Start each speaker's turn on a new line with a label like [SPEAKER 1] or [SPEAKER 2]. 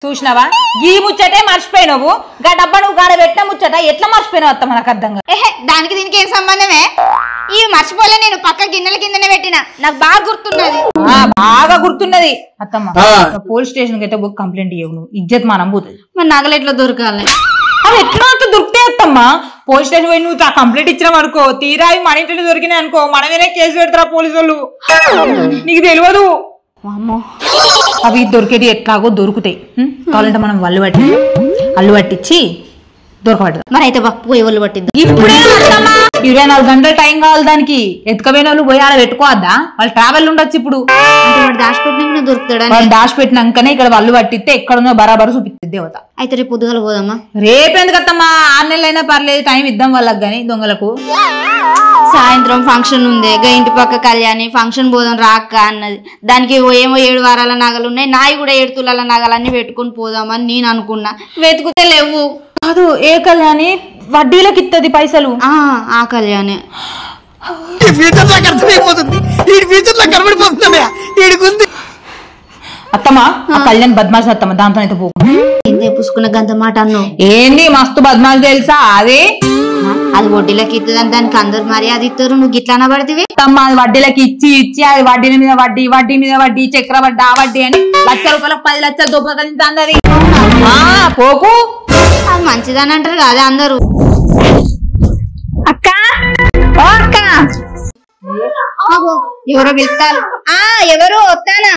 [SPEAKER 1] చూసినావా ఈ ముచ్చటే మర్చిపోయినావు గా డబ్బా నువ్వు గాడ పెట్టిన ముచ్చట ఎట్లా మర్చిపోయినావు అత్త మనకు అర్థం కాదు.
[SPEAKER 2] దానికి దీనికి ఏం సంబంధమే? ఈ మర్చిపోలే, నేను పక్క గిన్నెల కిందనే పెట్టిన, నాకు బాగా గుర్తున్నది.
[SPEAKER 1] బాగా గుర్తున్నది అత్తమ్మ. పోలీస్ స్టేషన్ కి అయితే బుక్ కంప్లైంట్ ఇవ్వవు, నువ్వు ఇజ్జత్ మనం పోతుంది.
[SPEAKER 2] మరి నగలు ఎట్లా దొరకాలి?
[SPEAKER 1] అవి ఎట్లా అంత దొరికితే అత్తమ్మ పోలీస్ స్టేషన్ పోయి నువ్వు కంప్లైంట్ ఇచ్చినావు అనుకో, తీరా అవి మన ఇంట్లో దొరికినాయి అనుకో, మనమేనే కేసు పెడతారా పోలీసు వాళ్ళు, నీకు తెలియదు. అవి దొరికేది ఎట్లాగో దొరుకుతాయి, కావాలంటే మనం అల్లు పట్టించి దొరకబడ్డది.
[SPEAKER 2] మరి అయితే పోయి వాళ్ళు పట్టిద్దాం.
[SPEAKER 1] ఇప్పుడే 24 గంటల టైం కావాలి దానికి. ఎత్తుకపోయిన వాళ్ళు పోయి ఆడ పెట్టుకోవద్దా? వాళ్ళు ట్రావెల్ ఉండొచ్చు. ఇప్పుడు
[SPEAKER 2] దాచిపెట్టినా దొరుకుతాడా?
[SPEAKER 1] వాళ్ళు దాచిపెట్టినాకనే ఇక్కడ వాళ్ళు పట్టిస్తే ఎక్కడున్నో బరాబరు చూపిస్తుంది దేవత.
[SPEAKER 2] అయితే రేపు పొద్దుగాల పోదామా?
[SPEAKER 1] రేపెందుకత్తమ్మా, 6 నెలలైనా పర్లేదు, టైం ఇద్దాం వాళ్ళకి. గానీ దొంగలకు
[SPEAKER 2] సాయంత్రం ఫంక్షన్ ఉంది, ఇంటి పక్క కళ్యాణి ఫంక్షన్ పోదాం రాక్క అన్నది. దానికి ఏమో 7 వారాల నగలు ఉన్నాయి, నాయి కూడా 7 తులాల నగలన్నీ పెట్టుకుని పోదామని నేను అనుకున్నా. వెతుకుతే లేవు.
[SPEAKER 1] కాదు, ఏ కళ్యాణి వడ్డీలకు ఇత్తది పైసలు.
[SPEAKER 2] ఆ కళ్యాణి
[SPEAKER 1] అత్తమ్మా, కళ్యాణ్ బద్మాష్ అత్తమ్మ, దాంతో అయితే పోకు.
[SPEAKER 2] ఏందే పుసుకున్న గంత మాట అన్నావు?
[SPEAKER 1] ఏంది మస్తు బద్మాష్ తెలుసా?
[SPEAKER 2] అది వడ్డీలకి ఇస్తుందని దానికి అందరు మర్యాద ఇస్తారు, నువ్వు గిట్లా అనబడితివి.
[SPEAKER 1] అది వడ్డీలకి ఇచ్చి అది వడ్డీల మీద వడ్డీ, వడ్డీ మీద వడ్డీ, చక్ర వడ్డీ, ఆ వడ్డీ అని ₹1,00,000 10 లక్షలు దొబ్బకలింది. పోకు,
[SPEAKER 2] అది మంచిదని అంటారు కదా అందరూ.
[SPEAKER 1] అక్క
[SPEAKER 2] ఎవరో పిలుస్తారు. ఎవరో వస్తానా?